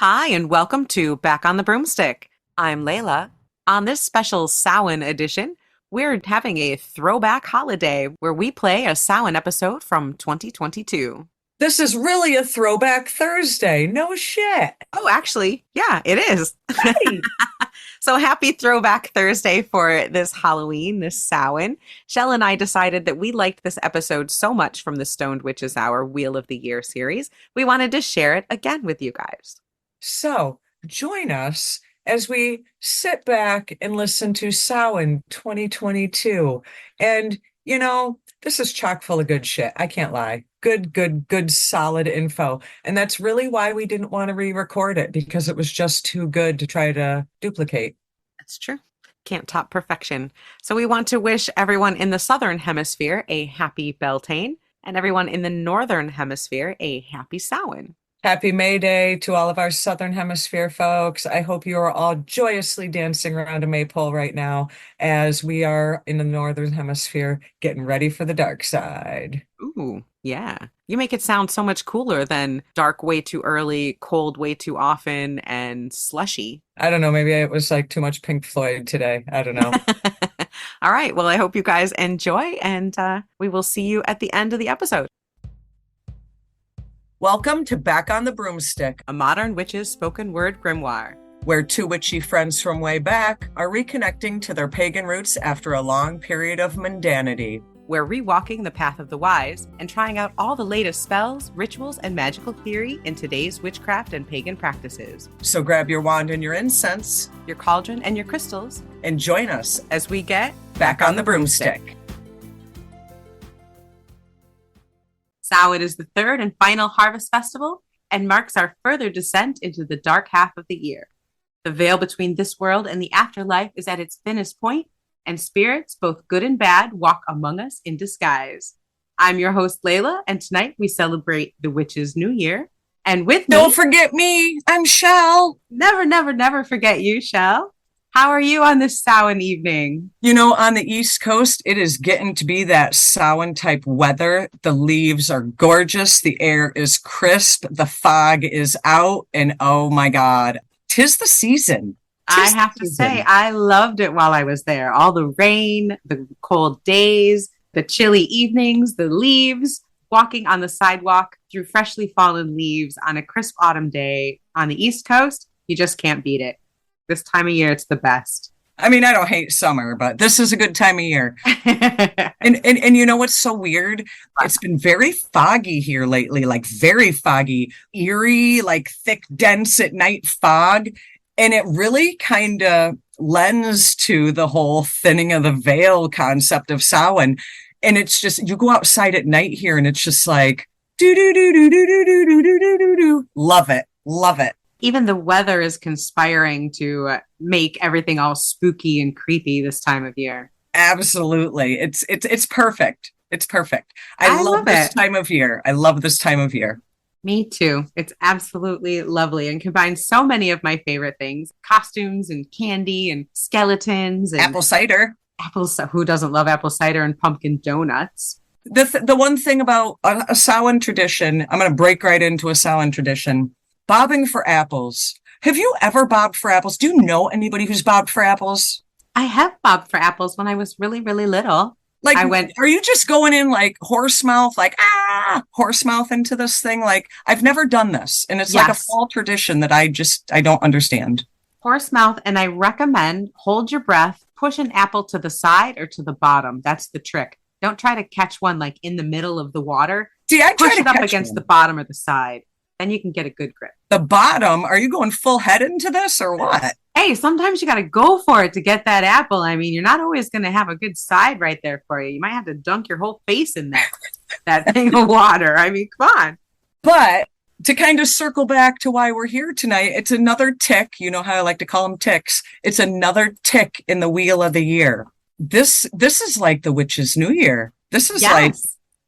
Hi, and welcome to Back on the Broomstick. I'm Layla. On this special Samhain edition, we're having a throwback holiday where we play a Samhain episode from 2022. This is really a Throwback Thursday. No shit. Oh, actually, yeah, it is. Right. So happy Throwback Thursday for this Halloween, this Samhain. Chelle and I decided that we liked this episode so much from the Stoned Witches Hour Wheel of the Year series, we wanted to share it again with you guys. So join us as we sit back and listen to Samhain 2022. And, this is chock full of good shit. I can't lie. Good, solid info. And that's really why we didn't want to re-record it, because it was just too good to try to duplicate. That's true. Can't top perfection. So we want to wish everyone in the Southern Hemisphere a happy Beltane and everyone in the Northern Hemisphere a happy Samhain. Happy May Day to all of our Southern Hemisphere folks. I hope you are all joyously dancing around a maypole right now as we are in the Northern Hemisphere getting ready for the dark side. Ooh, yeah. You make it sound so much cooler than dark way too early, cold way too often, and slushy. I don't know, maybe it was like too much Pink Floyd today. I don't know. All right. Well, I hope you guys enjoy, and we will see you at the end of the episode. Welcome to Back on the Broomstick, A modern witch's spoken word grimoire. where two witchy friends from way back are reconnecting to their pagan roots after a long period of mundanity. We're rewalking the path of the wise and trying out all the latest spells, rituals, and magical theory in today's witchcraft and pagan practices. So grab your wand and your incense Your cauldron and your crystals and join us as we get back on the broomstick. Samhain is the third and final harvest festival and marks our further descent into the dark half of the year. The veil between this world and the afterlife is at its thinnest point, and spirits, both good and bad, walk among us in disguise. I'm your host, Layla, and tonight we celebrate the Witch's New Year. And with me... Don't forget me, I'm Chelle. Never forget you, Chelle. How are you on this Samhain evening? On the East Coast, it is getting to be that Samhain type weather. The leaves are gorgeous. The air is crisp. The fog is out. And oh my God, 'tis the season. I have to say, I loved it while I was there. All the rain, the cold days, the chilly evenings, the leaves, walking on the sidewalk through freshly fallen leaves on a crisp autumn day on the East Coast, you just can't beat it. This time of year, it's the best. I mean, I don't hate summer, but this is a good time of year. And you know what's so weird? It's been very foggy here lately, like very foggy, eerie, like thick, dense at night fog. And it really kind of lends to the whole thinning of the veil concept of Samhain. And it's just, you go outside at night here and it's just like, do do do do do do do do do do do. Love it. Love it. Even the weather is conspiring to make everything all spooky and creepy this time of year. Absolutely. It's perfect. It's perfect. I love this time of year. I love this time of year. Me too. It's absolutely lovely and combines so many of my favorite things: costumes and candy and skeletons and apple cider. Who doesn't love apple cider and pumpkin donuts? The one thing about a Samhain tradition, I'm going to break right into a Samhain tradition. Bobbing for apples. Have you ever bobbed for apples? Do you know anybody who's bobbed for apples? I have bobbed for apples when I was really, really little. Like, are you just going in like horse mouth, horse mouth into this thing? Like, I've never done this. And it's like a fall tradition that I don't understand. Horse mouth. And I recommend hold your breath, push an apple to the side or to the bottom. That's the trick. Don't try to catch one like in the middle of the water. See, I push it up against the bottom or the side. Then you can get a good grip. The bottom? Are you going full head into this or what? Hey, sometimes you got to go for it to get that apple. I mean, you're not always going to have a good side right there for you. You might have to dunk your whole face in that thing of water. I mean, come on. But to kind of circle back to why we're here tonight, it's another tick. You know how I like to call them ticks. It's another tick in the wheel of the year. This is like the Witch's New Year. This is like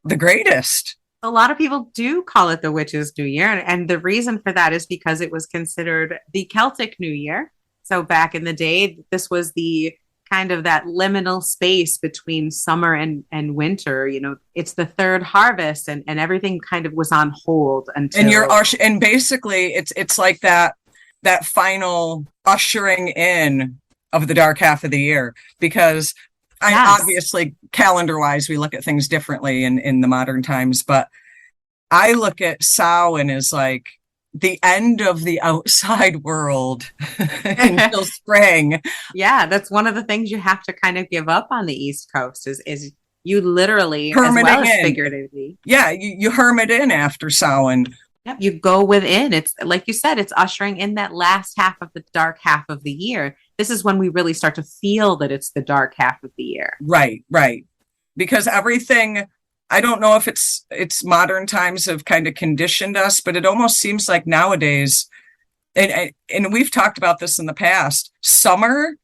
the greatest. A lot of people do call it the Witch's New Year. And the reason for that is because it was considered the Celtic New Year. So back in the day, this was the kind of that liminal space between summer and winter. It's the third harvest and everything kind of was on hold until. And basically it's like that that final ushering in of the dark half of the year, because Yes. obviously calendar wise, we look at things differently in the modern times, but I look at Samhain as like the end of the outside world until spring. Yeah, that's one of the things you have to kind of give up on the East Coast is you literally, as well Hermiting as in. figuratively. Yeah, you hermit in after Samhain. Yep, you go within. It's like you said, it's ushering in that last half of the dark half of the year. This is when we really start to feel that it's the dark half of the year. Right, right. Because everything, I don't know if it's modern times have kind of conditioned us, but it almost seems like nowadays, and we've talked about this in the past, summer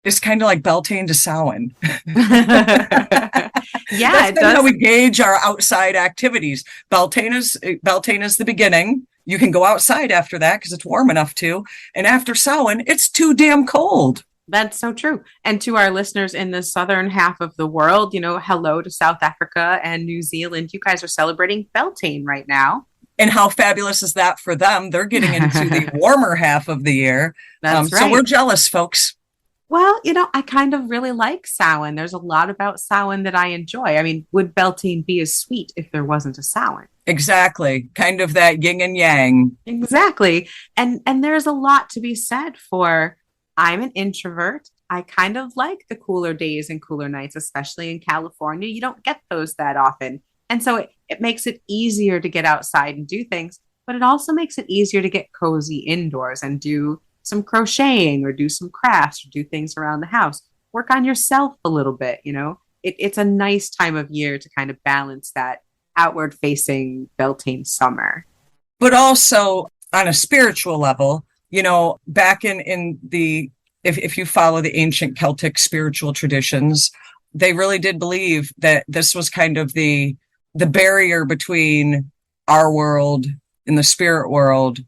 is kind of like Beltane to Samhain. Yeah, That's it kind of how does. we gauge our outside activities. Beltane is the beginning. You can go outside after that because it's warm enough to. And after Samhain, it's too damn cold. That's so true. And to our listeners in the southern half of the world, hello to South Africa and New Zealand. You guys are celebrating Beltane right now. And how fabulous is that for them? They're getting into the warmer half of the year. That's right. So we're jealous, folks. Well, I kind of really like Samhain. There's a lot about Samhain that I enjoy. I mean, would Beltane be as sweet if there wasn't a Samhain? Exactly. Kind of that yin and yang. Exactly. And there's a lot to be said for I'm an introvert. I kind of like the cooler days and cooler nights, especially in California. You don't get those that often. And so it makes it easier to get outside and do things, but it also makes it easier to get cozy indoors and do some crocheting or do some crafts or do things around the house. Work on yourself a little bit, It's a nice time of year to kind of balance that outward facing Beltane summer. But also on a spiritual level, back in the, if you follow the ancient Celtic spiritual traditions, they really did believe that this was kind of the barrier between our world and the spirit world.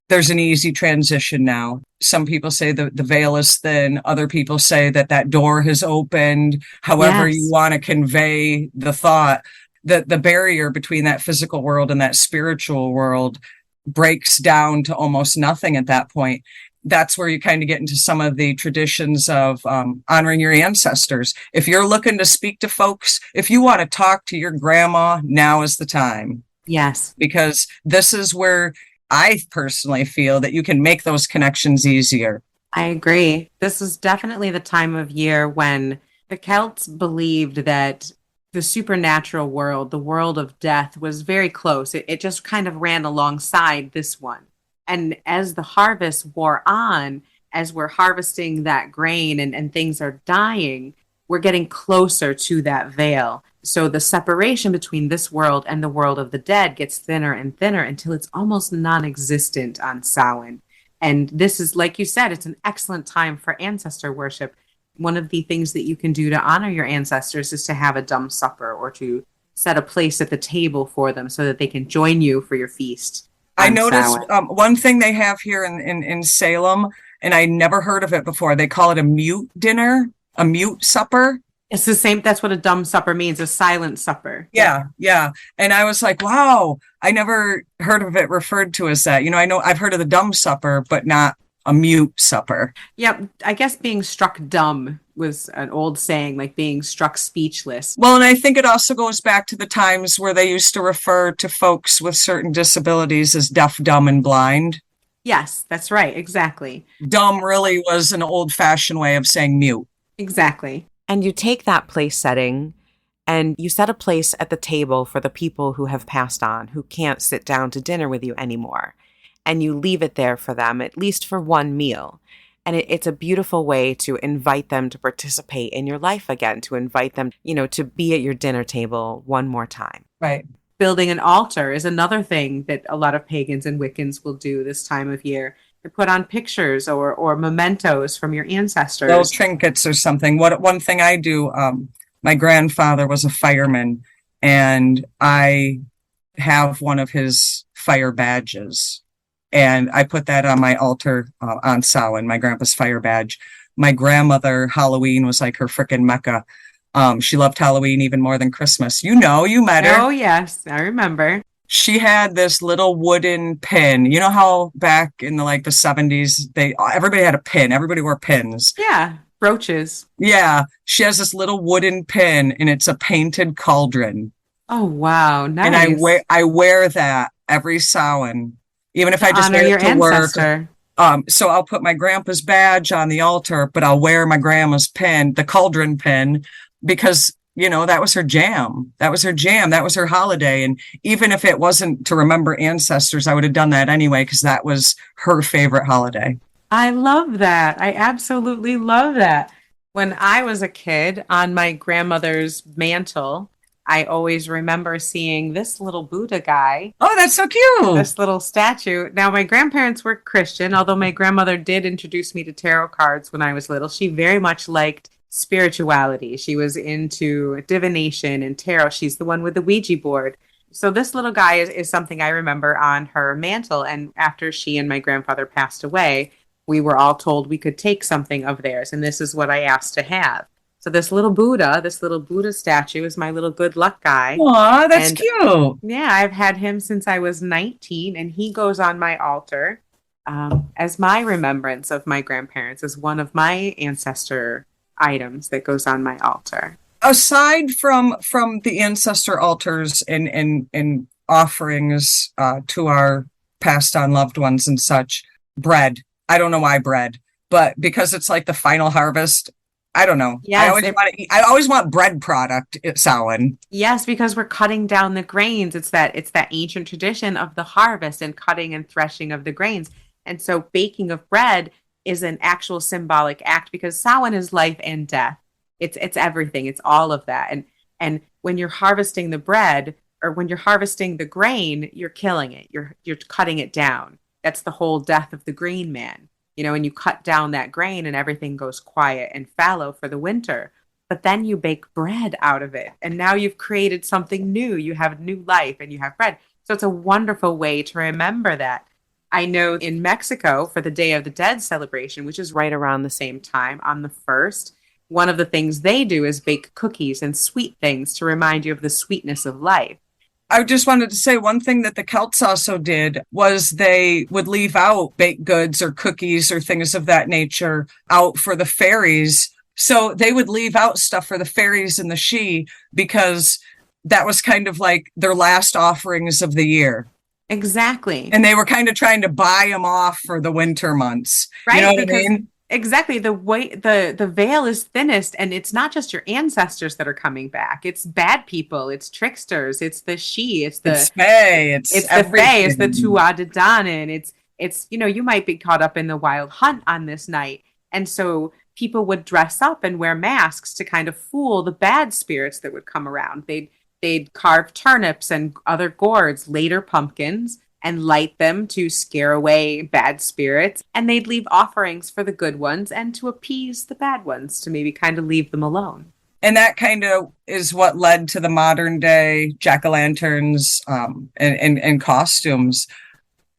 There's an easy transition now. Some people say the veil is thin. Other people say that door has opened. However, Yes. you want to convey the thought, that the barrier between that physical world and that spiritual world breaks down to almost nothing at that point. That's where you kind of get into some of the traditions of honoring your ancestors. If you're looking to speak to folks, if you want to talk to your grandma, now is the time. Yes. Because this is where I personally feel that you can make those connections easier. I agree. This is definitely the time of year when the Celts believed that the supernatural world, the world of death, was very close. It just kind of ran alongside this one. And as the harvest wore on, as we're harvesting that grain and things are dying, we're getting closer to that veil. So the separation between this world and the world of the dead gets thinner and thinner until it's almost non-existent on Samhain. And this is, like you said, it's an excellent time for ancestor worship. One of the things that you can do to honor your ancestors is to have a dumb supper or to set a place at the table for them so that they can join you for your feast. I noticed one thing they have here in Salem, and I never heard of it before. They call it a mute dinner, a mute supper. It's the same. That's what a dumb supper means, a silent supper. Yeah, yeah. And I was like, wow, I never heard of it referred to as that. I know I've heard of the dumb supper, but not a mute supper. Yeah, I guess being struck dumb was an old saying, like being struck speechless. Well, and I think it also goes back to the times where they used to refer to folks with certain disabilities as deaf, dumb, and blind. Yes, that's right. Exactly. Dumb really was an old-fashioned way of saying mute. Exactly. And you take that place setting and you set a place at the table for the people who have passed on, who can't sit down to dinner with you anymore. And you leave it there for them, at least for one meal. And it's a beautiful way to invite them to participate in your life again, to invite them, to be at your dinner table one more time. Right. Building an altar is another thing that a lot of pagans and Wiccans will do this time of year. They put on pictures or mementos from your ancestors. Little trinkets or something. One thing I do, my grandfather was a fireman, and I have one of his fire badges. And I put that on my altar on Samhain, my grandpa's fire badge. My grandmother, Halloween was like her frickin' Mecca. She loved Halloween even more than Christmas. You met her. Oh, yes, I remember. She had this little wooden pin. You know how back in the 70s, everybody had a pin. Everybody wore pins. Yeah, brooches. Yeah, she has this little wooden pin and it's a painted cauldron. Oh, wow. And Nice. I wear that every Samhain, even if To I just honor wear your it to work. ancestor. So I'll put my grandpa's badge on the altar, but I'll wear my grandma's pin, the cauldron pin, because that was her jam. That was her jam. That was her holiday. And even if it wasn't to remember ancestors, I would have done that anyway, because that was her favorite holiday. I love that. I absolutely love that. When I was a kid on my grandmother's mantle, I always remember seeing this little Buddha guy, Oh, that's so cute. this little statue. Now, my grandparents were Christian, although my grandmother did introduce me to tarot cards when I was little. She very much liked spirituality. She was into divination and tarot. She's the one with the Ouija board. So this little guy is something I remember on her mantle. And after she and my grandfather passed away, we were all told we could take something of theirs. And this is what I asked to have. So this little Buddha statue is my little good luck guy. Aw, that's And cute. yeah, I've had him since I was 19, and he goes on my altar as my remembrance of my grandparents, as one of my ancestor items that goes on my altar. Aside from the ancestor altars and offerings to our passed on loved ones and such, bread. I don't know why bread, but because it's like the final harvest. I don't know. I Yes, always want to eat. I always want bread product at Samhain. yes, because we're cutting down the grains. It's that ancient tradition of the harvest and cutting and threshing of the grains. And so baking of bread is an actual symbolic act because Samhain is life and death. It's everything. It's all of that. And when you're harvesting the bread or when you're harvesting the grain, you're killing it. You're cutting it down. That's the whole death of the green man. And you cut down that grain and everything goes quiet and fallow for the winter. But then you bake bread out of it. And now you've created something new. You have new life and you have bread. So it's a wonderful way to remember that. I know in Mexico for the Day of the Dead celebration, which is right around the same time on the 1st, one of the things they do is bake cookies and sweet things to remind you of the sweetness of life. I just wanted to say one thing that the Celts also did was they would leave out baked goods or cookies or things of that nature out for the fairies. So they would leave out stuff for the fairies and the She because that was kind of like their last offerings of the year. Exactly. And they were kind of trying to buy them off for the winter months. Right? You know what Because I mean? exactly the way the veil is thinnest, and it's not just your ancestors that are coming back. It's bad people, it's tricksters, it's the She, It's Fae, it's the Fae, it's the everything. Tuatha De Danann, it's you might be caught up in the wild hunt on this night. And so people would dress up and wear masks to kind of fool the bad spirits that would come around. They'd carve turnips and other gourds, later pumpkins, and light them to scare away bad spirits. And they'd leave offerings for the good ones and to appease the bad ones, to maybe kind of leave them alone. And that kind of is what led to the modern day jack-o'-lanterns and costumes.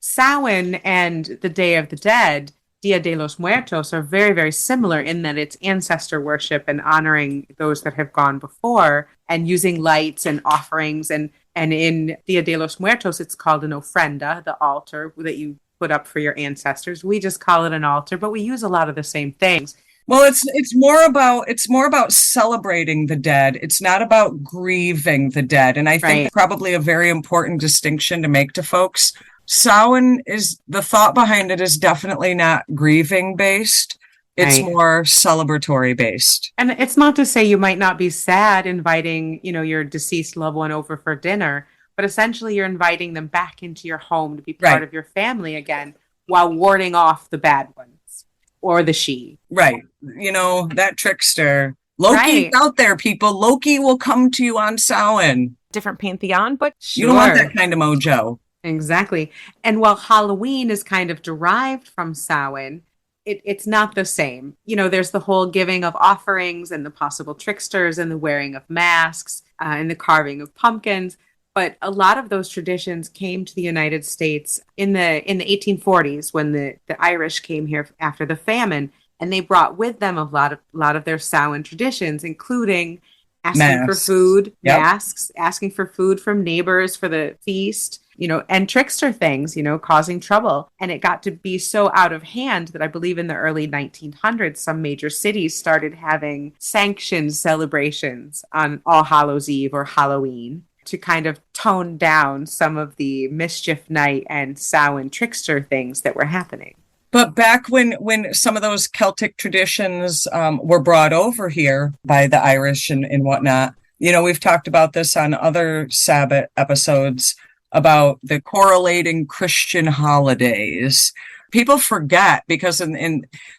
Samhain and the Day of the Dead, Dia de los Muertos, are very, very similar in that it's ancestor worship and honoring those that have gone before and using lights and offerings. And in Dia de los Muertos, it's called an ofrenda, the altar that you put up for your ancestors. We just call it an altar, but we use a lot of the same things. Well, it's more about celebrating the dead. It's not about grieving the dead. And I think Right. probably a very important distinction to make to folks. Samhain is the thought behind it is definitely not grieving based. It's Right. more celebratory based. And it's not to say you might not be sad inviting, your deceased loved one over for dinner, but essentially you're inviting them back into your home to be part Right. of your family again while warding off the bad ones or the She. Right. That trickster. Loki's Right. out there, people. Loki will come to you on Samhain. Different pantheon, but You don't want Sure. that kind of mojo. Exactly. And while Halloween is kind of derived from Samhain, it's not the same. There's the whole giving of offerings and the possible tricksters and the wearing of masks and the carving of pumpkins. But a lot of those traditions came to the United States in the 1840s when the Irish came here after the famine, and they brought with them a lot of their Samhain traditions, including asking for Masks. food, Yep. masks, asking for food from neighbors for the feast, and trickster things, causing trouble. And it got to be so out of hand that I believe in the early 1900s, some major cities started having sanctioned celebrations on All Hallows Eve or Halloween to kind of tone down some of the mischief night and Samhain trickster things that were happening. But back when some of those Celtic traditions were brought over here by the Irish and whatnot, we've talked about this on other Sabbath episodes about the correlating Christian holidays. People forget because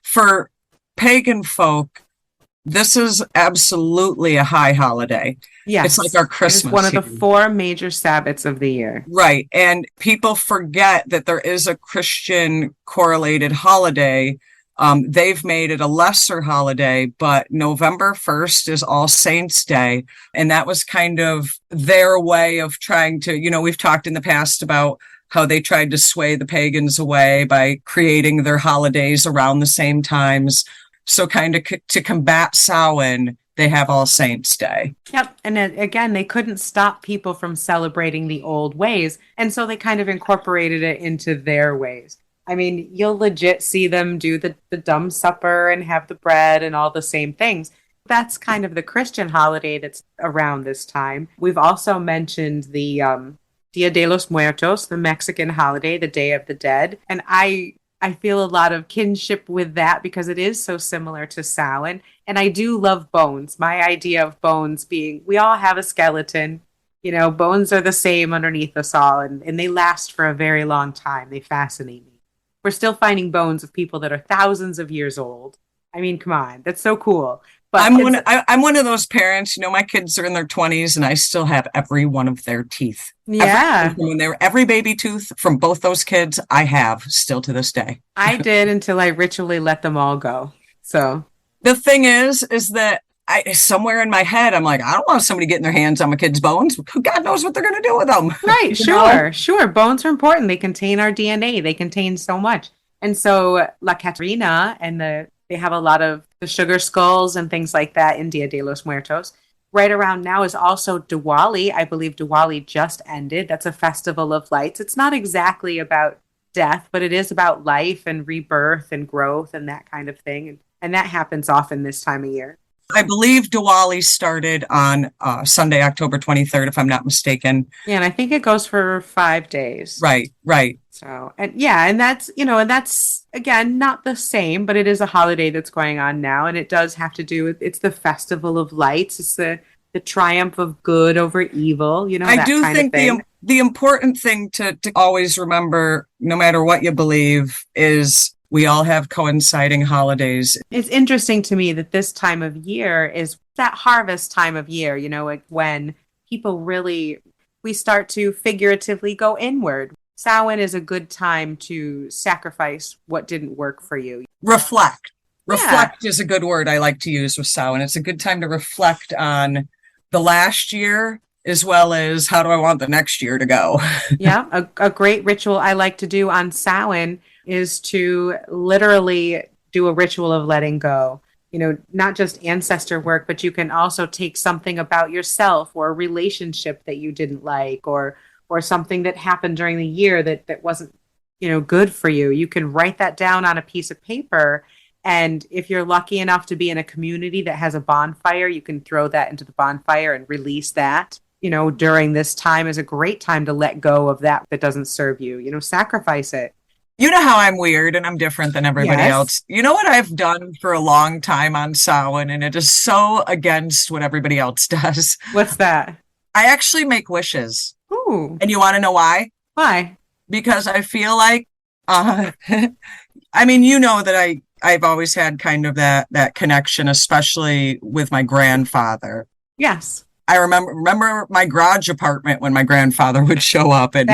for pagan folk, this is absolutely a high holiday. Yes. It's like our Christmas. It's one of the 4 major Sabbaths of the year. Right. And people forget that there is a Christian correlated holiday. They've made it a lesser holiday, but November 1st is All Saints' Day. And that was kind of their way of trying to, we've talked in the past about how they tried to sway the pagans away by creating their holidays around the same times. So kind of to combat Samhain, they have All Saints' Day. Yep. And again, they couldn't stop people from celebrating the old ways. And so they kind of incorporated it into their ways. I mean, you'll legit see them do the dumb supper and have the bread and all the same things. That's kind of the Christian holiday that's around this time. We've also mentioned the Dia de los Muertos, the Mexican holiday, the Day of the Dead. And I feel a lot of kinship with that because it is so similar to Samhain. And I do love bones. My idea of bones being, we all have a skeleton. Bones are the same underneath us all, and they last for a very long time. They fascinate me. We're still finding bones of people that are thousands of years old. I mean, come on. That's so cool. But I'm one of those parents, my kids are in their 20s and I still have every one of their teeth. Yeah. Every baby tooth from both those kids I have still to this day. I did until I ritually let them all go. So the thing is that somewhere in my head, I'm like, I don't want somebody getting their hands on my kids' bones. God knows what they're going to do with them. Right. Sure. Bones are important. They contain our DNA. They contain so much. And so La Catrina and they have a lot of the sugar skulls and things like that in Dia de los Muertos. Right around now is also Diwali. I believe Diwali just ended. That's a festival of lights. It's not exactly about death, but it is about life and rebirth and growth and that kind of thing. And that happens often this time of year. I believe Diwali started on Sunday, October 23rd, if I'm not mistaken. Yeah, and I think it goes for 5 days. Right. So, and that's, and that's, again, not the same, but it is a holiday that's going on now. And it does have to do with, it's the festival of lights. It's the triumph of good over evil, I do think the important thing to always remember, no matter what you believe, is we all have coinciding holidays. It's interesting to me that this time of year is that harvest time of year, like when people we start to figuratively go inward. Samhain is a good time to sacrifice what didn't work for you. Reflect. Yeah. Reflect is a good word I like to use with Samhain. It's a good time to reflect on the last year as well as how do I want the next year to go. Yeah, a great ritual I like to do on Samhain is to literally do a ritual of letting go. Not just ancestor work, but you can also take something about yourself or a relationship that you didn't like or something that happened during the year that wasn't, good for you. You can write that down on a piece of paper. And if you're lucky enough to be in a community that has a bonfire, you can throw that into the bonfire and release that. During this time is a great time to let go of that doesn't serve you. Sacrifice it. You know how I'm weird and I'm different than everybody else. You know what I've done for a long time on Samhain, and it is so against what everybody else does. What's that? I actually make wishes. Ooh. And you want to know why? Why? Because I feel like, I mean, that I've always had kind of that connection, especially with my grandfather. Yes. I remember my garage apartment when my grandfather would show up, and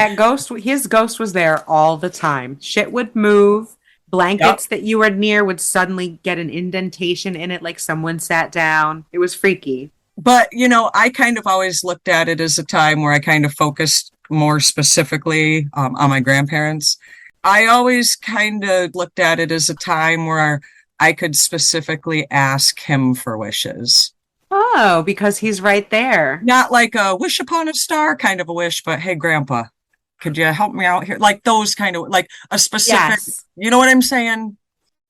his ghost was there all the time. Shit would move. Blankets that you were near would suddenly get an indentation in it, like someone sat down. It was freaky. But, I kind of always looked at it as a time where I kind of focused more specifically on my grandparents. I always kind of looked at it as a time where I could specifically ask him for wishes. Oh, because he's right there. Not like a wish upon a star kind of a wish, but hey, Grandpa, could you help me out here? Like those kind of, like a specific, Yes. you know what I'm saying?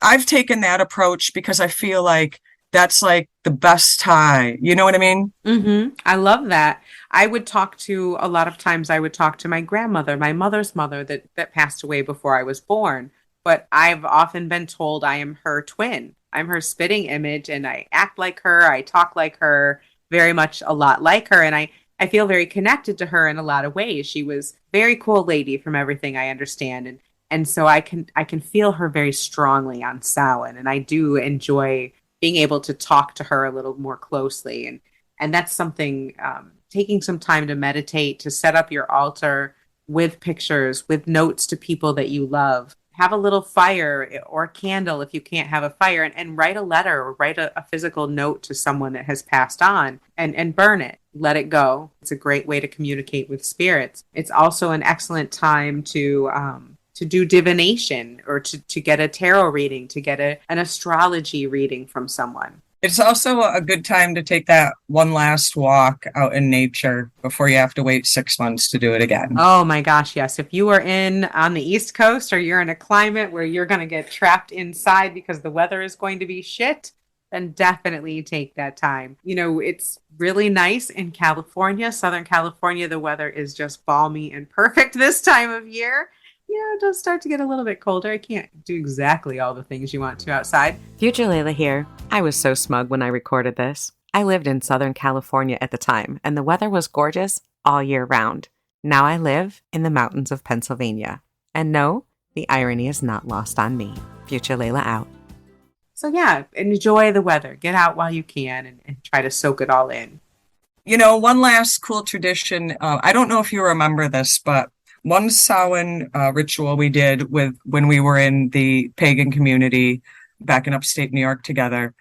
I've taken that approach because I feel like that's like the best tie. You know what I mean? I love that. I would talk to a lot of times I would talk to my grandmother, my mother's mother that passed away before I was born. But I've often been told I am her twin. I'm her spitting image and I act like her, I talk like her, very much a lot like her. And I feel very connected to her in a lot of ways. She was a very cool lady from everything I understand. And so I can feel her very strongly on Samhain. And I do enjoy being able to talk to her a little more closely. And that's something, taking some time to meditate, to set up your altar with pictures, with notes to people that you love. Have a little fire or candle if you can't have a fire, and write a letter or write a physical note to someone that has passed on, and burn it. Let it go. It's a great way to communicate with spirits. It's also an excellent time to do divination, or to get a tarot reading, to get an astrology reading from someone. It's also a good time to take that one last walk out in nature before you have to wait 6 months to do it again. Oh my gosh, yes. If you are on the East Coast, or you're in a climate where you're going to get trapped inside because the weather is going to be shit, then definitely take that time. It's really nice in California, Southern California. The weather is just balmy and perfect this time of year. It does start to get a little bit colder. I can't do exactly all the things you want to outside. Future Layla here. I was so smug when I recorded this. I lived in Southern California at the time, and the weather was gorgeous all year round. Now I live in the mountains of Pennsylvania. And no, the irony is not lost on me. Future Layla out. So yeah, enjoy the weather. Get out while you can, and try to soak it all in. One last cool tradition. I don't know if you remember this, but one Samhain ritual we did when we were in the pagan community back in upstate New York together.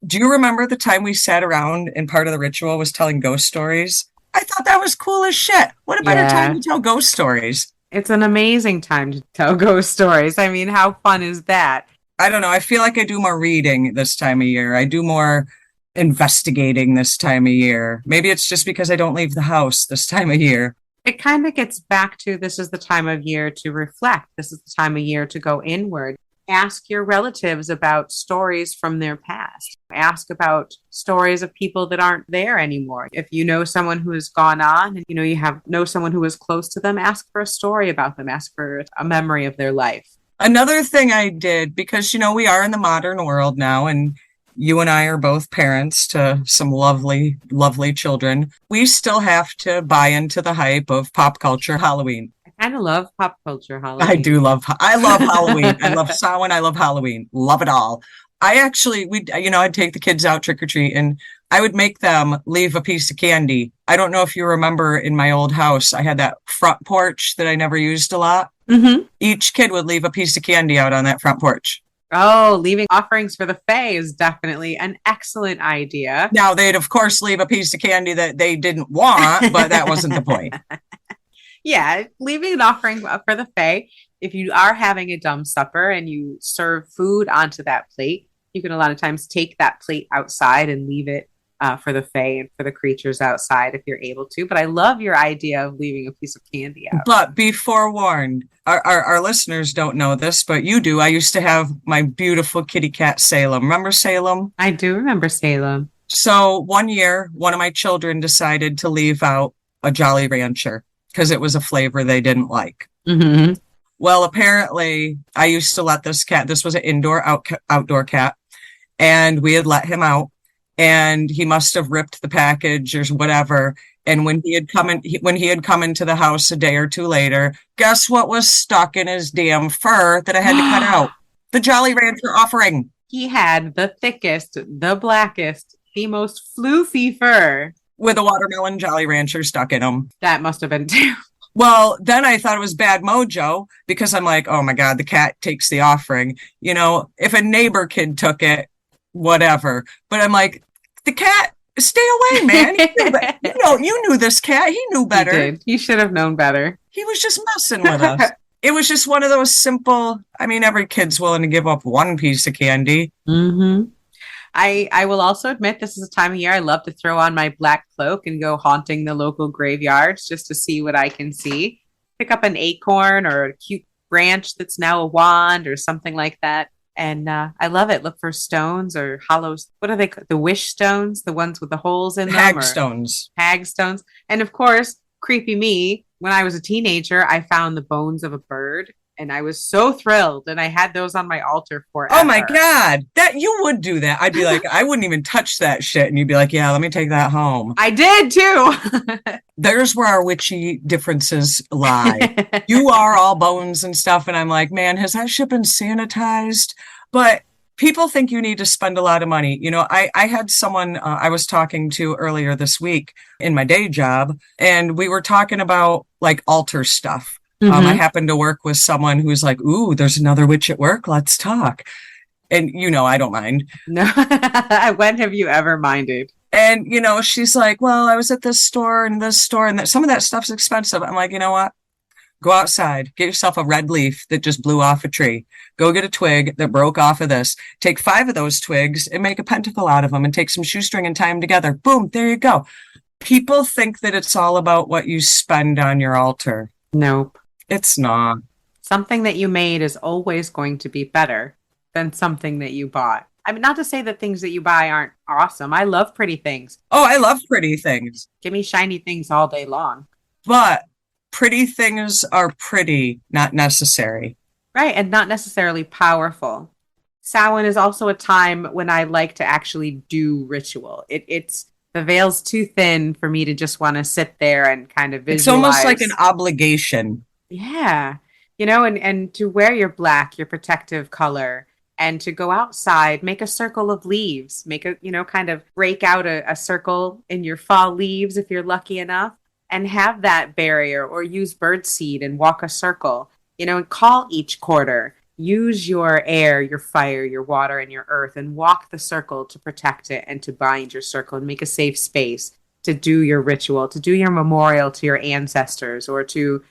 Do you remember the time we sat around and part of the ritual was telling ghost stories? I thought that was cool as shit. What a better time to tell ghost stories? It's an amazing time to tell ghost stories. I mean, how fun is that? I don't know. I feel like I do more reading this time of year. I do more investigating this time of year. Maybe it's just because I don't leave the house this time of year. It kind of gets back to, this is the time of year to reflect. This is the time of year to go inward. Ask your relatives about stories from their past. Ask about stories of people that aren't there anymore. If you know someone who has gone on, and you know someone who is close to them, ask for a story about them. Ask for a memory of their life. Another thing I did, because, we are in the modern world now, and you and I are both parents to some lovely, lovely children. We still have to buy into the hype of pop culture Halloween. I kind of love pop culture Halloween. I love Halloween. I love Samhain. I love Halloween. Love it all. I actually, I'd take the kids out trick or treat, and I would make them leave a piece of candy. I don't know if you remember, in my old house, I had that front porch that I never used a lot. Mm-hmm. Each kid would leave a piece of candy out on that front porch. Oh, leaving offerings for the Fae is definitely an excellent idea. Now, they'd, of course, leave a piece of candy that they didn't want, but that wasn't the point. Yeah, leaving an offering for the Fae. If you are having a dumb supper and you serve food onto that plate, you can a lot of times take that plate outside and leave it for the Fae and for the creatures outside if you're able to. But I love your idea of leaving a piece of candy out. But be forewarned, our listeners don't know this, but you do. I used to have my beautiful kitty cat, Salem. Remember Salem? I do remember Salem. So one year, one of my children decided to leave out a Jolly Rancher because it was a flavor they didn't like. Mm-hmm. Well, apparently, I used to let this cat, this was an outdoor cat, and we had let him out, and he must have ripped the package or whatever. And when he had come into the house a day or two later, guess what was stuck in his damn fur that I had to cut out? The Jolly Rancher offering. He had the thickest, the blackest, the most floofy fur. With a watermelon Jolly Rancher stuck in him. That must have been too. Well, then I thought it was bad mojo because I'm like, oh my God, the cat takes the offering. If a neighbor kid took it, whatever. But I'm like, the cat, stay away, man. You knew this cat. He knew better. He did. He should have known better. He was just messing with us. It was just one of those simple, every kid's willing to give up one piece of candy. Mm-hmm. I will also admit this is a time of year I love to throw on my black cloak and go haunting the local graveyards just to see what I can see. Pick up an acorn or a cute branch that's now a wand or something like that. And I love it. Look for stones or hollows. What are they? The wish stones, the ones with the holes in them, or Hagstones. hagstones. And of course, creepy me. When I was a teenager, I found the bones of a bird, and I was so thrilled. And I had those on my altar forever. Oh my God, that you would do that. I'd be like, I wouldn't even touch that shit. And you'd be like, yeah, let me take that home. I did too. There's where our witchy differences lie. You are all bones and stuff. And I'm like, man, has that shit been sanitized? But people think you need to spend a lot of money. You know, I had someone I was talking to earlier this week in my day job, and we were talking about like altar stuff. I happened to work with someone who's like, ooh, there's another witch at work. Let's talk. And, you know, I don't mind. No. When have you ever minded? And, you know, she's like, well, I was at this store and that some of that stuff's expensive. I'm like, you know what? Go outside, get yourself a red leaf that just blew off a tree. Go get a twig that broke off of this. Take 5 of those twigs and make a pentacle out of them and take some shoestring and tie them together. Boom, there you go. People think that it's all about what you spend on your altar. Nope. It's not. Something that you made is always going to be better than something that you bought. I mean, not to say that things that you buy aren't awesome. I love pretty things. Oh, I love pretty things. Give me shiny things all day long. But pretty things are pretty, not necessary. Right, and not necessarily powerful. Samhain is also a time when I like to actually do ritual. It's the veil's too thin for me to just want to sit there and kind of visualize. It's almost like an obligation. Yeah. You know, and to wear your black, your protective color, and to go outside, make a circle of leaves, make a, you know, kind of break out a circle in your fall leaves if you're lucky enough, and have that barrier, or use birdseed and walk a circle, you know, and call each quarter. Use your air, your fire, your water, and your earth, and walk the circle to protect it and to bind your circle and make a safe space to do your ritual, to do your memorial to your ancestors, or to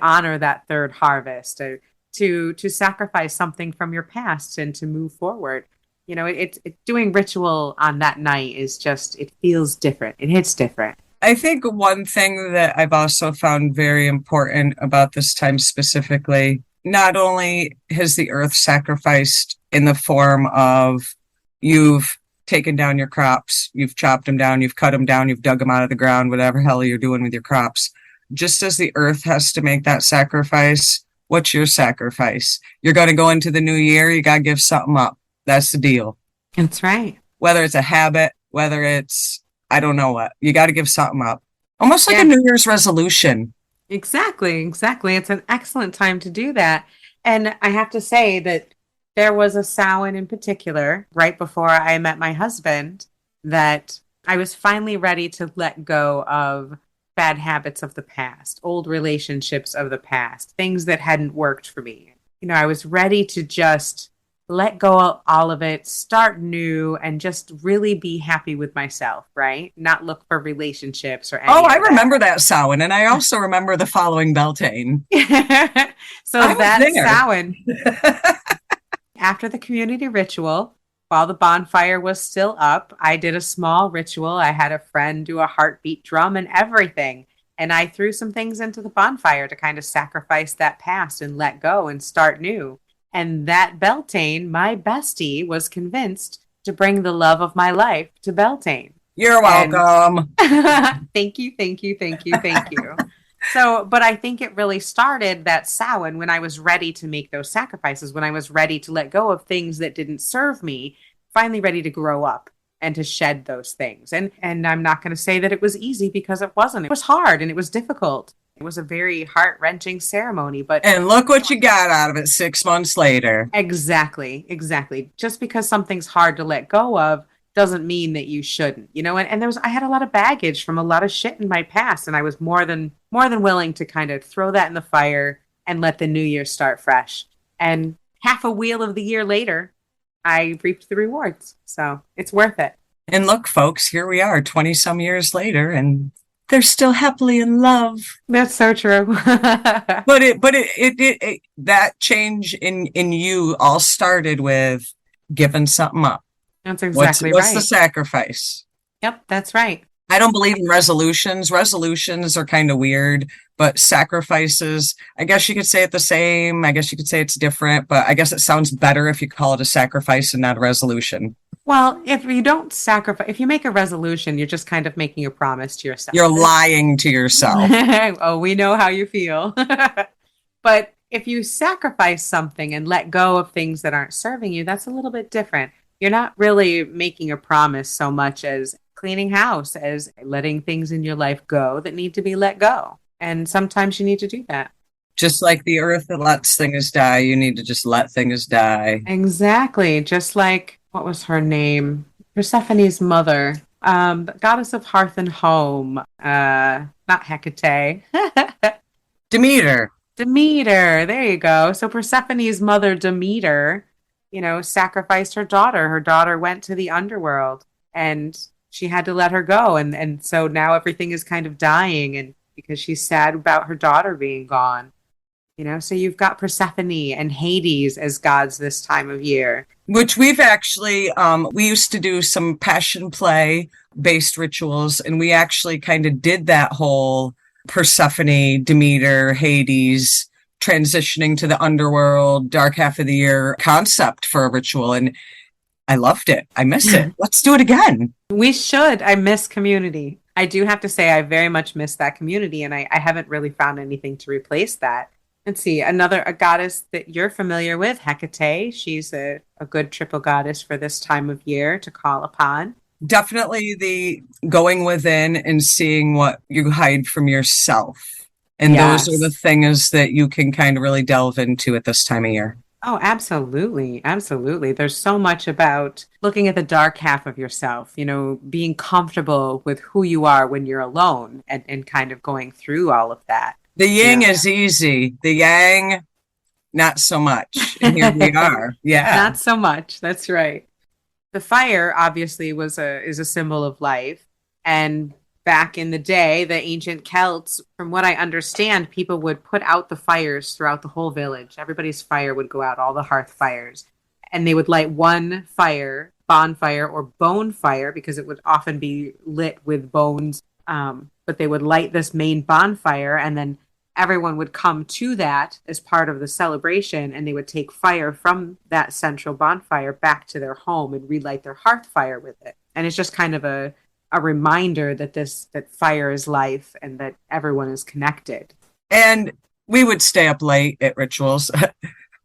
honor that third harvest, or to sacrifice something from your past and to move forward. You know, it's doing ritual on that night is just, it feels different. It hits different. I think one thing that I've also found very important about this time specifically, not only has the earth sacrificed in the form of you've taken down your crops, you've chopped them down, you've cut them down, you've dug them out of the ground, whatever hell you're doing with your crops. Just as the earth has to make that sacrifice, what's your sacrifice? You're going to go into the new year, you got to give something up. That's the deal. That's right. Whether it's a habit, whether it's, I don't know what, you got to give something up. Almost like a New Year's resolution. Exactly. It's an excellent time to do that. And I have to say that there was a Samhain in particular, right before I met my husband, that I was finally ready to let go of bad habits of the past, old relationships of the past, things that hadn't worked for me. You know, I was ready to just let go of all of it, start new, and just really be happy with myself, right? Not look for relationships or anything. Oh, I remember that Samhain, and I also remember the following Beltane. So that's Samhain. After the community ritual, while the bonfire was still up, I did a small ritual. I had a friend do a heartbeat drum and everything. And I threw some things into the bonfire to kind of sacrifice that past and let go and start new. And that Beltane, my bestie, was convinced to bring the love of my life to Beltane. You're welcome. Thank you. So, but I think it really started that Samhain when I was ready to make those sacrifices, when I was ready to let go of things that didn't serve me, finally ready to grow up and to shed those things. And I'm not going to say that it was easy, because it wasn't. It was hard and it was difficult. It was a very heart-wrenching ceremony, but... And look what you got out of it 6 months later. Exactly. Just because something's hard to let go of doesn't mean that you shouldn't, you know? And I had a lot of baggage from a lot of shit in my past, and I was more than willing to kind of throw that in the fire and let the new year start fresh. And half a wheel of the year later, I reaped the rewards. So it's worth it. And look, folks, here we are 20 some years later, and they're still happily in love. That's so true. But it that change in you all started with giving something up. That's What's exactly what's the right. sacrifice? Yep, that's right. I don't believe in resolutions. Resolutions are kind of weird, but sacrifices, I guess you could say it the same. I guess you could say it's different, but I guess it sounds better if you call it a sacrifice and not a resolution. Well, if you don't sacrifice, if you make a resolution, you're just kind of making a promise to yourself. You're lying to yourself. Oh, we know how you feel. But if you sacrifice something and let go of things that aren't serving you, that's a little bit different. You're not really making a promise so much as cleaning house, as letting things in your life go that need to be let go. And sometimes you need to do that. Just like the earth that lets things die, you need to just let things die. Exactly. Just like, what was her name? Persephone's mother, the goddess of hearth and home. Not Hecate. Demeter. Demeter. There you go. So Persephone's mother, Demeter, sacrificed her daughter. Her daughter went to the underworld and she had to let her go. And so now everything is kind of dying and because she's sad about her daughter being gone. So you've got Persephone and Hades as gods this time of year. Which we've actually, we used to do some passion play based rituals, and we actually kind of did that whole Persephone, Demeter, Hades, transitioning to the underworld, dark half of the year concept for a ritual. And I loved it. I miss it. Let's do it again. We should. I miss community. I do have to say, I very much miss that community, and I haven't really found anything to replace that. Let's see, a goddess that you're familiar with, Hecate. She's a good triple goddess for this time of year to call upon. Definitely the going within and seeing what you hide from yourself. And Yes. those are the things that you can kind of really delve into at this time of year. Oh, absolutely. Absolutely. There's so much about looking at the dark half of yourself, being comfortable with who you are when you're alone and kind of going through all of that. The yin is easy. The yang, not so much. And here we are. Yeah. Not so much. That's right. The fire obviously is a symbol of life. And back in the day, the ancient Celts, from what I understand, people would put out the fires throughout the whole village. Everybody's fire would go out, all the hearth fires. And they would light one fire, bonfire or bone fire, because it would often be lit with bones. But they would light this main bonfire and then everyone would come to that as part of the celebration and they would take fire from that central bonfire back to their home and relight their hearth fire with it. And it's just kind of a reminder that fire is life and that everyone is connected. And we would stay up late at rituals, a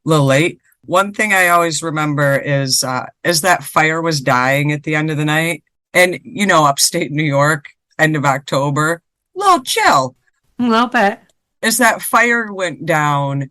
little late. One thing I always remember is that fire was dying at the end of the night. And, upstate New York, end of October, a little chill. A little bit. As that fire went down,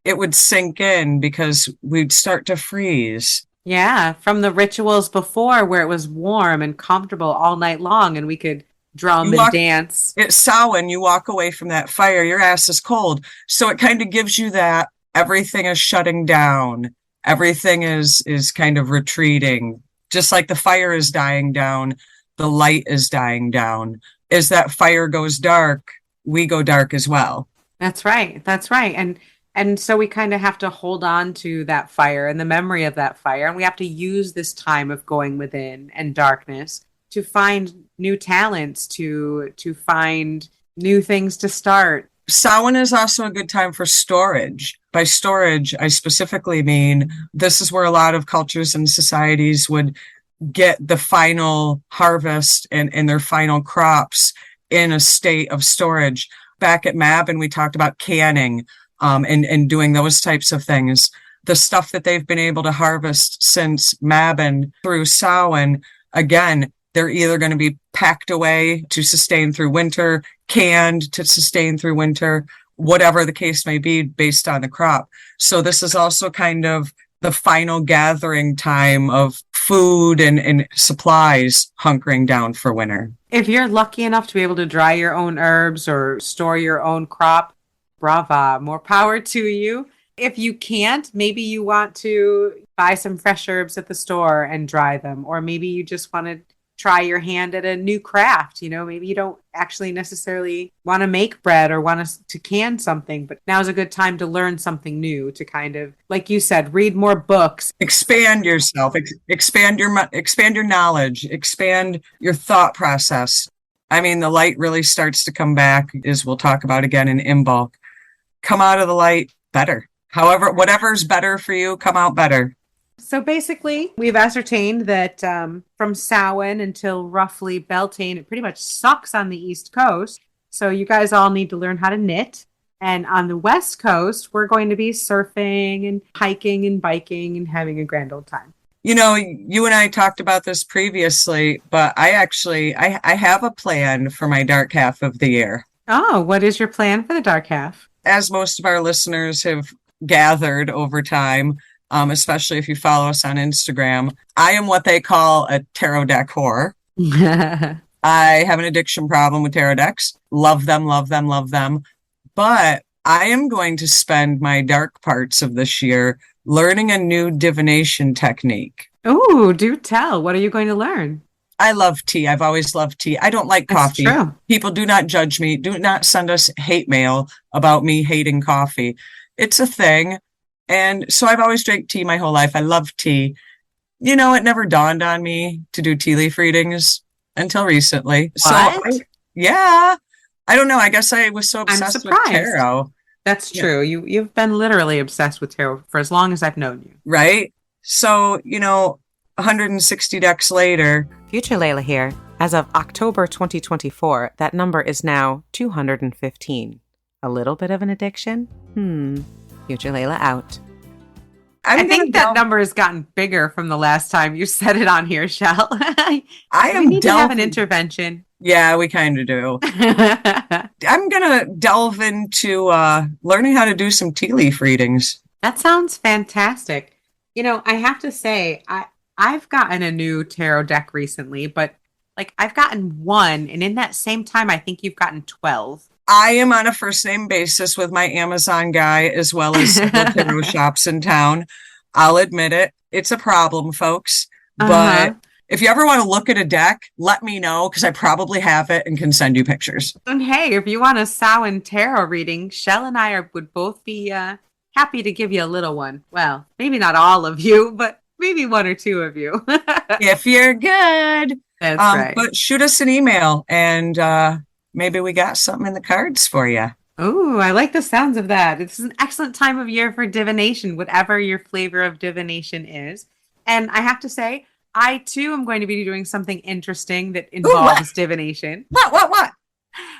it would sink in because we'd start to freeze. Yeah, from the rituals before where it was warm and comfortable all night long and we could drum and dance. It's Samhain, you walk away from that fire, your ass is cold. So it kind of gives you that everything is shutting down. Everything is kind of retreating. Just like the fire is dying down, the light is dying down. As that fire goes dark, we go dark as well. That's right. That's right. And so we kind of have to hold on to that fire and the memory of that fire. And we have to use this time of going within and darkness to find new talents, to find new things to start. Samhain is also a good time for storage. By storage, I specifically mean this is where a lot of cultures and societies would get the final harvest and their final crops in a state of storage. Back at Mabon, we talked about canning and doing those types of things. The stuff that they've been able to harvest since Mabon through Samhain, again, they're either going to be packed away to sustain through winter, canned to sustain through winter, whatever the case may be based on the crop. So this is also kind of the final gathering time of food and supplies hunkering down for winter. If you're lucky enough to be able to dry your own herbs or store your own crop, brava, more power to you. If you can't, maybe you want to buy some fresh herbs at the store and dry them, or maybe you just want to try your hand at a new craft. Maybe you don't actually necessarily want to make bread or want to can something, but now's a good time to learn something new, to kind of, like you said, read more books. Expand yourself, expand your knowledge, expand your thought process. I mean, the light really starts to come back, as we'll talk about again in Imbolc. Come out of the light better. However, whatever's better for you, come out better. So basically, we've ascertained that from Samhain until roughly Beltane, it pretty much sucks on the East Coast. So you guys all need to learn how to knit. And on the West Coast, we're going to be surfing and hiking and biking and having a grand old time. You and I talked about this previously, but I have a plan for my dark half of the year. Oh, what is your plan for the dark half? As most of our listeners have gathered over time, especially if you follow us on Instagram, I am what they call a tarot deck whore. I have an addiction problem with tarot decks. Love them, love them, love them. But I am going to spend my dark parts of this year learning a new divination technique. Oh, do tell. What are you going to learn? I love tea. I've always loved tea. I don't like coffee. That's true. People, do not judge me. Do not send us hate mail about me hating coffee. It's a thing. And so I've always drank tea my whole life. I love tea. It never dawned on me to do tea leaf readings until recently. What? So yeah, I don't know. I guess I was so obsessed with tarot. That's true. You've been literally obsessed with tarot for as long as I've known you. Right? So, 160 decks later. Future Laylla here. As of October 2024, that number is now 215. A little bit of an addiction? Future Laylla out. I think that number has gotten bigger from the last time you said it on here, Chelle. We need to have an intervention. Yeah, we kind of do. I'm going to delve into learning how to do some tea leaf readings. That sounds fantastic. I have to say, I've gotten a new tarot deck recently, but I've gotten one, and in that same time, I think you've gotten 12. I am on a first name basis with my Amazon guy, as well as several tarot shops in town. I'll admit it. It's a problem, folks. But if you ever want to look at a deck, let me know, because I probably have it and can send you pictures. And hey, if you want a Samhain tarot reading, Chelle and I would both be happy to give you a little one. Well, maybe not all of you, but maybe one or two of you. If you're good. That's right. But shoot us an email, and maybe we got something in the cards for you. Oh, I like the sounds of that. This is an excellent time of year for divination, whatever your flavor of divination is. And I have to say, I too am going to be doing something interesting that involves divination. What?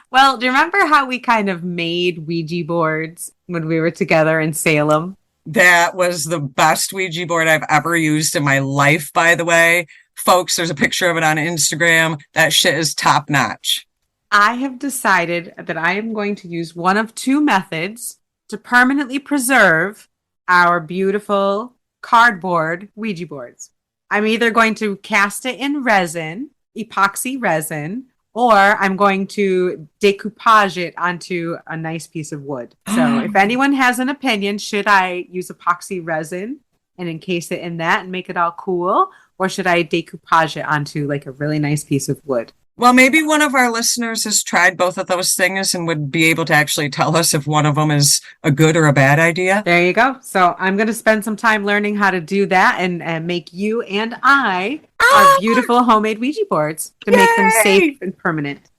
Well, do you remember how we kind of made Ouija boards when we were together in Salem? That was the best Ouija board I've ever used in my life, by the way. Folks, there's a picture of it on Instagram. That shit is top notch. I have decided that I am going to use one of two methods to permanently preserve our beautiful cardboard Ouija boards. I'm either going to cast it in resin, epoxy resin, or I'm going to decoupage it onto a nice piece of wood. So if anyone has an opinion, should I use epoxy resin and encase it in that and make it all cool? Or should I decoupage it onto a really nice piece of wood? Well, maybe one of our listeners has tried both of those things and would be able to actually tell us if one of them is a good or a bad idea. There you go. So I'm going to spend some time learning how to do that and make you and I our beautiful homemade Ouija boards to make them safe and permanent.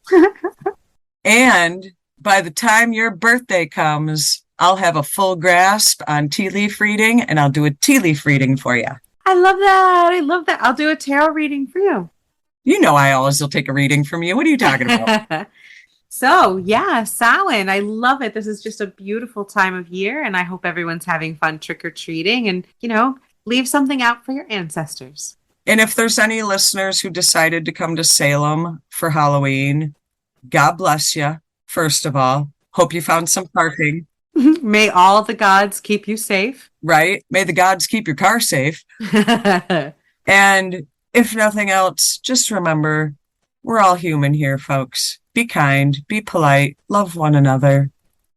And by the time your birthday comes, I'll have a full grasp on tea leaf reading, and I'll do a tea leaf reading for you. I love that. I'll do a tarot reading for you. I always will take a reading from you. What are you talking about? So, yeah, Samhain. I love it. This is just a beautiful time of year, and I hope everyone's having fun trick-or-treating and, leave something out for your ancestors. And if there's any listeners who decided to come to Salem for Halloween, God bless you, first of all. Hope you found some parking. May all the gods keep you safe. Right? May the gods keep your car safe. And if nothing else, just remember, we're all human here, folks. Be kind, be polite, love one another.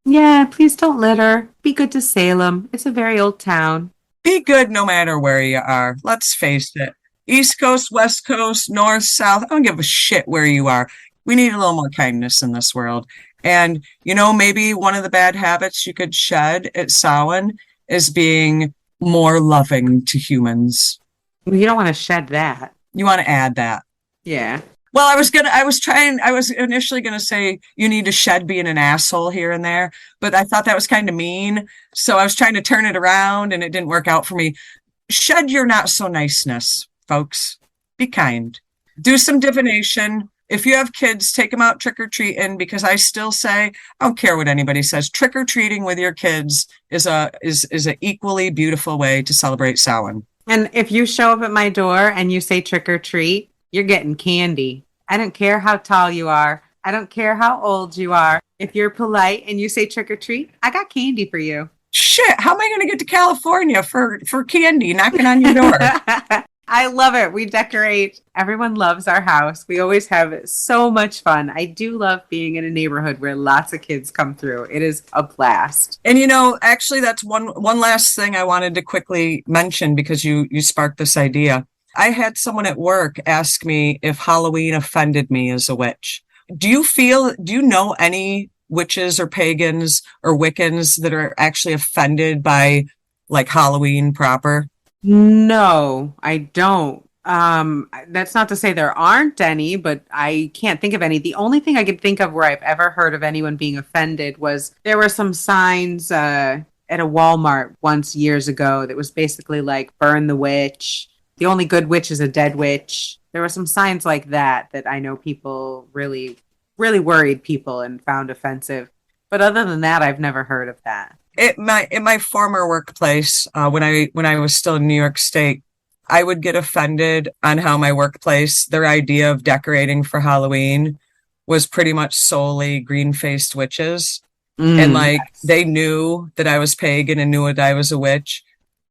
Yeah, please don't litter. Be good to Salem. It's a very old town. Be good no matter where you are. Let's face it. East Coast, West Coast, North, South. I don't give a shit where you are. We need a little more kindness in this world. And, maybe one of the bad habits you could shed at Samhain is being more loving to humans. You don't want to shed that. You want to add that. Yeah. Well, I was initially going to say you need to shed being an asshole here and there, but I thought that was kind of mean. So I was trying to turn it around and it didn't work out for me. Shed your not so niceness, folks. Be kind. Do some divination. If you have kids, take them out trick-or-treating, because I still say, I don't care what anybody says, trick-or-treating with your kids is an equally beautiful way to celebrate Samhain. And if you show up at my door and you say trick or treat, you're getting candy. I don't care how tall you are. I don't care how old you are. If you're polite and you say trick or treat, I got candy for you. Shit, how am I going to get to California for candy knocking on your door? I love it. We decorate. Everyone loves our house. We always have so much fun. I do love being in a neighborhood where lots of kids come through. It is a blast. And actually that's one last thing I wanted to quickly mention, because you sparked this idea. I had someone at work ask me if Halloween offended me as a witch. Do you know any witches or pagans or Wiccans that are actually offended by like Halloween proper? No, I don't. That's not to say there aren't any, but I can't think of any. The only thing I could think of where I've ever heard of anyone being offended was there were some signs at a Walmart once years ago that was basically like burn the witch. The only good witch is a dead witch. There were some signs like that I know people really, really worried people and found offensive. But other than that, I've never heard of that. In my former workplace, when I was still in New York State, I would get offended on how my workplace, their idea of decorating for Halloween was pretty much solely green-faced witches. And Yes. they knew that I was pagan and knew that I was a witch.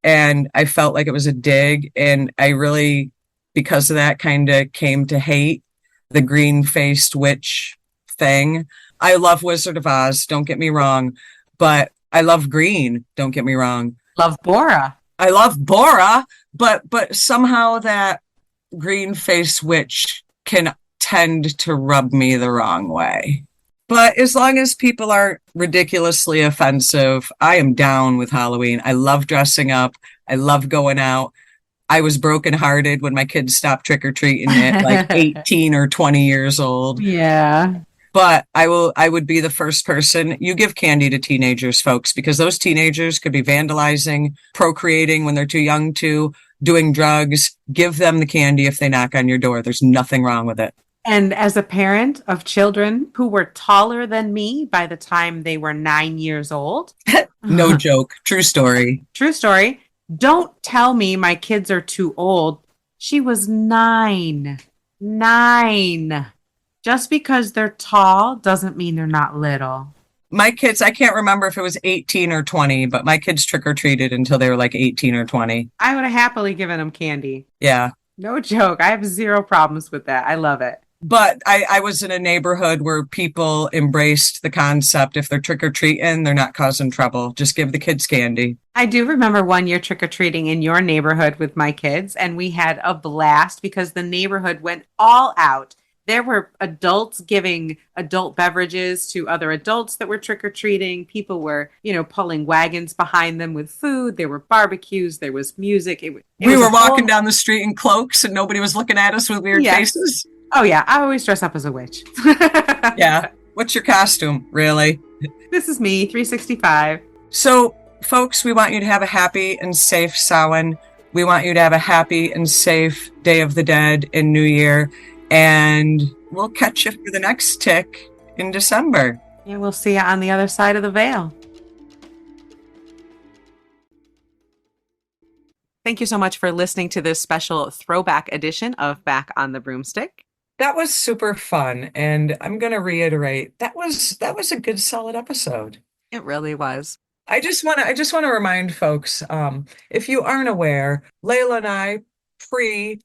And I felt like it was a dig. And I really, because of that, kind of came to hate the green-faced witch thing. I love Wizard of Oz, don't get me wrong, but I love green, don't get me wrong. Love Bora. I love Bora, but somehow that green-faced witch can tend to rub me the wrong way. But as long as people aren't ridiculously offensive, I am down with Halloween. I love dressing up. I love going out. I was brokenhearted when my kids stopped trick-or-treating at like 18 or 20 years old. Yeah. But I would be the first person. You give candy to teenagers, folks, because those teenagers could be vandalizing, procreating when they're too young to, doing drugs. Give them the candy if they knock on your door. There's nothing wrong with it. And as a parent of children who were taller than me by the time they were 9 years old. No joke. True story. True story. Don't tell me my kids are too old. She was 9. 9. Just because they're tall doesn't mean they're not little. My kids, I can't remember if it was 18 or 20, but my kids trick-or-treated until they were like 18 or 20. I would have happily given them candy. Yeah. No joke. I have zero problems with that. I love it. But I was in a neighborhood where people embraced the concept. If they're trick-or-treating, they're not causing trouble. Just give the kids candy. I do remember one year trick-or-treating in your neighborhood with my kids, and we had a blast because the neighborhood went all out. There were adults giving adult beverages to other adults that were trick-or-treating. People were, pulling wagons behind them with food. There were barbecues. There was music. We were walking down the street in cloaks and nobody was looking at us with weird faces. Oh, yeah. I always dress up as a witch. Yeah. What's your costume, really? This is me, 365. So, folks, we want you to have a happy and safe Samhain. We want you to have a happy and safe Day of the Dead and New Year. And we'll catch you for the next tick in December. Yeah, we'll see you on the other side of the veil. Thank you so much for listening to this special throwback edition of Back on the Broomstick. That was super fun. And I'm going to reiterate, that was a good, solid episode. It really was. I just want to remind folks, if you aren't aware, Laylla and I,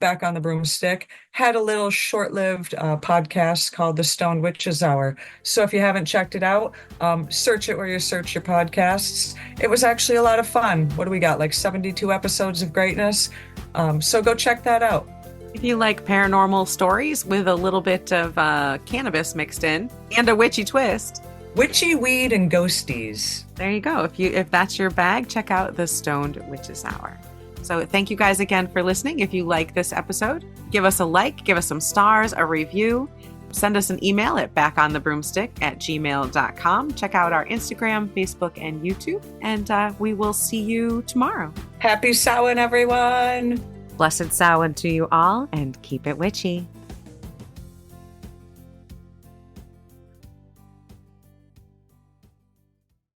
Back on the Broomstick, had a little short-lived podcast called The Stoned Witches Hour. So if you haven't checked it out, search it where you search your podcasts. It was actually a lot of fun. What do we got? Like 72 episodes of greatness. So go check that out. If you like paranormal stories with a little bit of cannabis mixed in and a witchy twist, Witchy weed and ghosties. there you go. If that's your bag, check out the Stoned Witches Hour. So thank you guys again for listening. If you like this episode, give us a like, give us some stars, a review. Send us an email at backonthebroomstick@gmail.com. Check out our Instagram, Facebook, and YouTube. And we will see you tomorrow. Happy Samhain, everyone. Blessed Samhain to you all, and keep it witchy.